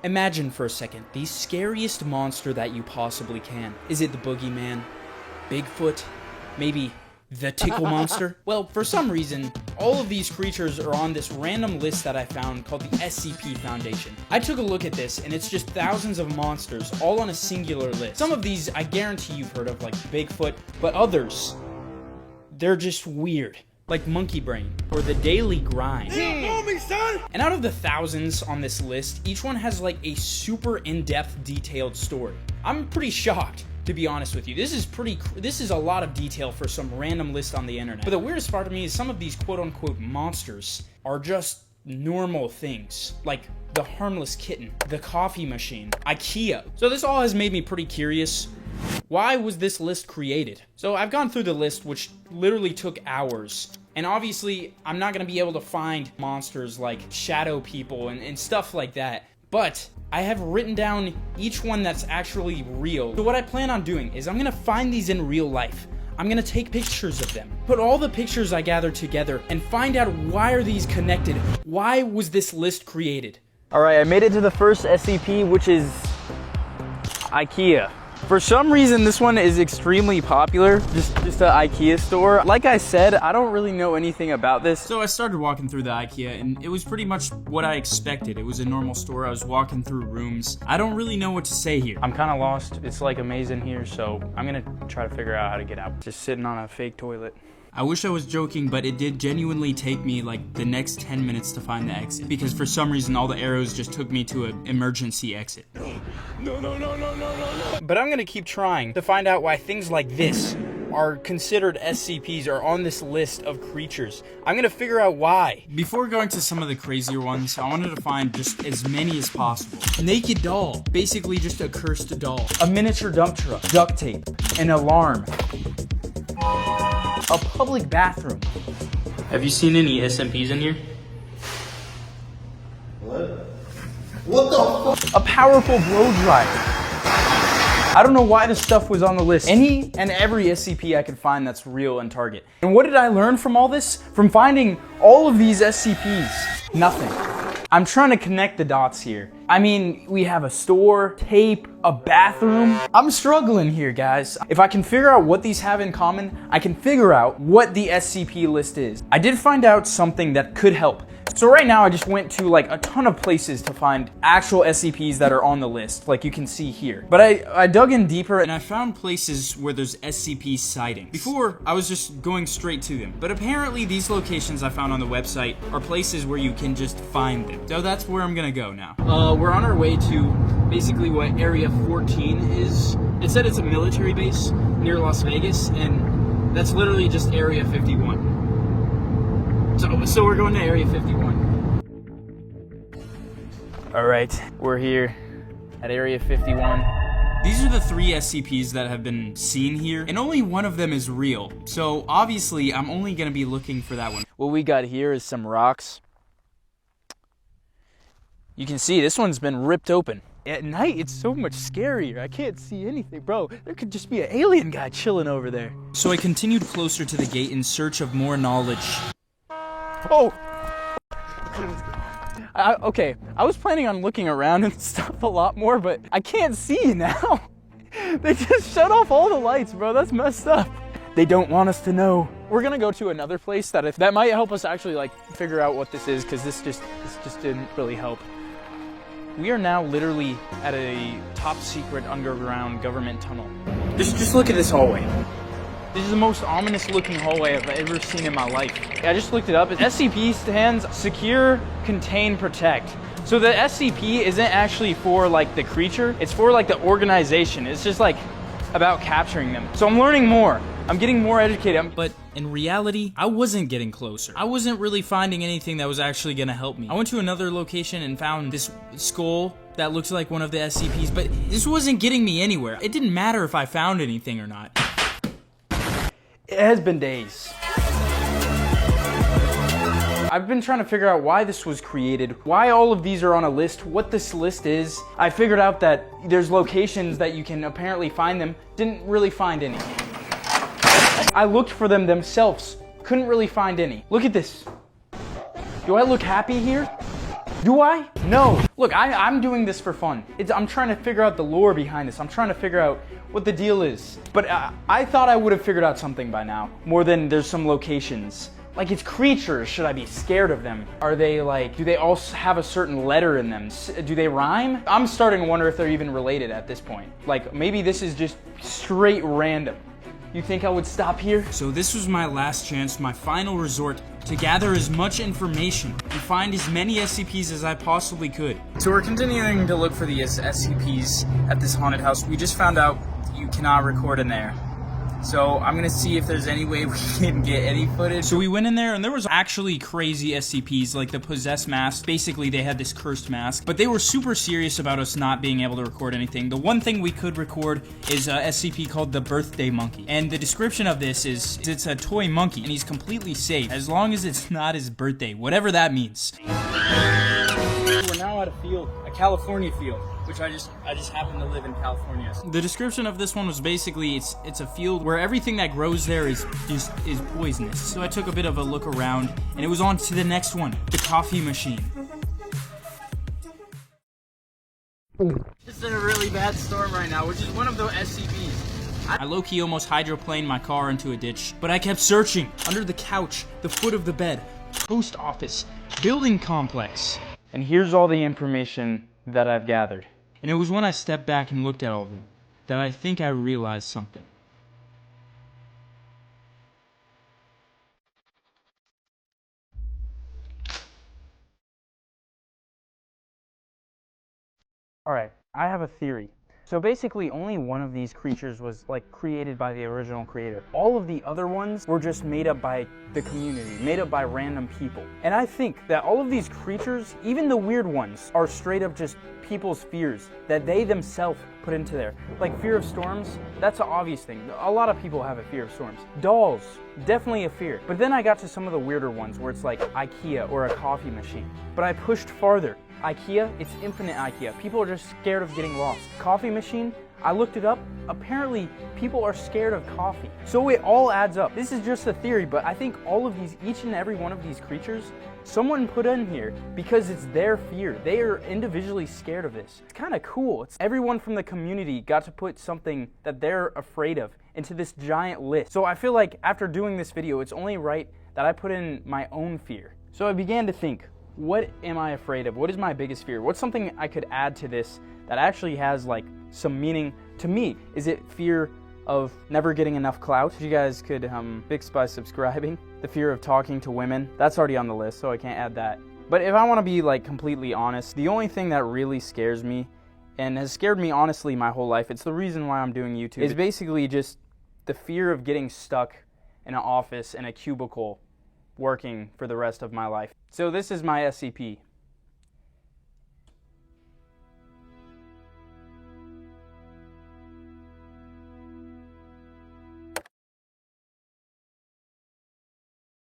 Imagine for a second the scariest monster that you possibly can. Is it the boogeyman? Bigfoot? Maybe the tickle monster? Well, for some reason, all of these creatures are on this random list that I found called the SCP Foundation. I took a look at this, and it's just thousands of monsters, all on a singular list. Some of these I guarantee you've heard of, like Bigfoot, but others, they're just weird. Like Monkey Brain, or The Daily Grind. They don't know me, son! And out of the thousands on this list, each one has like a super in-depth, detailed story. I'm pretty shocked, to be honest with you. This is a lot of detail for some random list on the internet. But the weirdest part to me is some of these quote-unquote monsters are just normal things, like the harmless kitten, the coffee machine, IKEA. So this all has made me pretty curious. Why was this list created? So I've gone through the list, which literally took hours. And obviously, I'm not going to be able to find monsters like shadow people and stuff like that. But I have written down each one that's actually real. So what I plan on doing is I'm going to find these in real life. I'm going to take pictures of them, put all the pictures I gathered together, and find out why are these connected? Why was this list created? All right, I made it to the first SCP, which is IKEA. For some reason, this one is extremely popular, just an IKEA store. Like I said, I don't really know anything about this. So I started walking through the IKEA, and it was pretty much what I expected. It was a normal store. I was walking through rooms. I don't really know what to say here. I'm kind of lost. It's like a maze in here, so I'm gonna try to figure out how to get out. Just sitting on a fake toilet. I wish I was joking, but it did genuinely take me like the next 10 minutes to find the exit, because for some reason all the arrows just took me to an emergency exit. No. But I'm gonna keep trying to find out why things like this are considered SCPs, or on this list of creatures. I'm gonna figure out why. Before going to some of the crazier ones, I wanted to find just as many as possible. Naked doll, basically just a cursed doll. A miniature dump truck, duct tape, an alarm, a public bathroom. Have you seen any SCPs in here? What the fuck? A powerful blow dryer. I don't know why this stuff was on the list. Any and every SCP I could find that's real and target. And what did I learn from all this? From finding all of these SCPs? Nothing. I'm trying to connect the dots here. I mean, we have a store, tape, a bathroom. I'm struggling here, guys. If I can figure out what these have in common, I can figure out what the SCP list is. I did find out something that could help. So right now I just went to like a ton of places to find actual SCPs that are on the list, like you can see here. But I dug in deeper and I found places where there's SCP sightings. Before, I was just going straight to them. But apparently these locations I found on the website are places where you can just find them. So that's where I'm gonna go now. We're on our way to basically what Area 14 is. It said it's a military base near Las Vegas, and that's literally just Area 51. So we're going to Area 51. All right, we're here at Area 51. These are the 3 SCPs that have been seen here, and only one of them is real. So obviously, I'm only going to be looking for that one. What we got here is some rocks. You can see this one's been ripped open. At night, it's so much scarier. I can't see anything, bro. There could just be an alien guy chilling over there. So I continued closer to the gate in search of more knowledge. Oh! Okay, I was planning on looking around and stuff a lot more, but I can't see now. They just shut off all the lights, bro. That's messed up. They don't want us to know. We're gonna go to another place that might help us actually like figure out what this is, because this just didn't really help. We are now literally at a top secret underground government tunnel. Just look at this hallway. This is the most ominous looking hallway I've ever seen in my life. I just looked it up. SCP stands Secure, Contain, Protect. So the SCP isn't actually for like the creature, it's for like the organization. It's just like about capturing them. So I'm learning more. I'm getting more educated. But in reality, I wasn't getting closer. I wasn't really finding anything that was actually gonna help me. I went to another location and found this skull that looks like one of the SCPs, but this wasn't getting me anywhere. It didn't matter if I found anything or not. It has been days. I've been trying to figure out why this was created, why all of these are on a list, what this list is. I figured out that there's locations that you can apparently find them. Didn't really find any. I looked for them themselves. Couldn't really find any. Look at this. Do I look happy here? Do I? No. Look, I'm doing this for fun. I'm trying to figure out the lore behind this. I'm trying to figure out what the deal is. But I thought I would have figured out something by now, more than there's some locations. Like, it's creatures. Should I be scared of them? Are they like, do they all have a certain letter in them? Do they rhyme? I'm starting to wonder if they're even related at this point. Like, maybe this is just straight random. You think I would stop here? So this was my last chance, my final resort, to gather as much information and find as many SCPs as I possibly could. So we're continuing to look for the SCPs at this haunted house. We just found out you cannot record in there. So I'm gonna see if there's any way we can get any footage. So we went in there and there was actually crazy SCPs, like the possessed mask. Basically they had this cursed mask, but they were super serious about us not being able to record anything. The one thing we could record is a SCP called the birthday monkey. And the description of this is, it's a toy monkey and he's completely safe as long as it's not his birthday, whatever that means. We're now at a field, a California field, which I just happen to live in California. The description of this one was basically it's a field where everything that grows there is poisonous. So I took a bit of a look around and it was on to the next one, the coffee machine. Just in a really bad storm right now, which is one of the SCPs. I low-key almost hydroplaned my car into a ditch, but I kept searching under the couch, the foot of the bed, post office, building complex. And here's all the information that I've gathered. And it was when I stepped back and looked at all of them that I think I realized something. Alright, I have a theory. So basically only one of these creatures was like created by the original creator. All of the other ones were just made up by the community, made up by random people. And I think that all of these creatures, even the weird ones, are straight up just people's fears that they themselves put into there. Like fear of storms, that's an obvious thing. A lot of people have a fear of storms. Dolls, definitely a fear. But then I got to some of the weirder ones where it's like IKEA or a coffee machine. But I pushed farther. IKEA, it's infinite IKEA. People are just scared of getting lost. Coffee machine, I looked it up. Apparently, people are scared of coffee. So it all adds up. This is just a theory, but I think all of these, each and every one of these creatures, someone put in here because it's their fear. They are individually scared of this. It's kind of cool. Everyone from the community got to put something that they're afraid of into this giant list. So I feel like after doing this video, it's only right that I put in my own fear. So I began to think, what am I afraid of? What is my biggest fear? What's something I could add to this that actually has like some meaning to me? Is it fear of never getting enough clout? You guys could fix by subscribing. The fear of talking to women, that's already on the list, so I can't add that. But if I want to be like completely honest, the only thing that really scares me, and has scared me honestly my whole life, it's the reason why I'm doing YouTube, is basically just the fear of getting stuck in an office in a cubicle working for the rest of my life. So this is my SCP.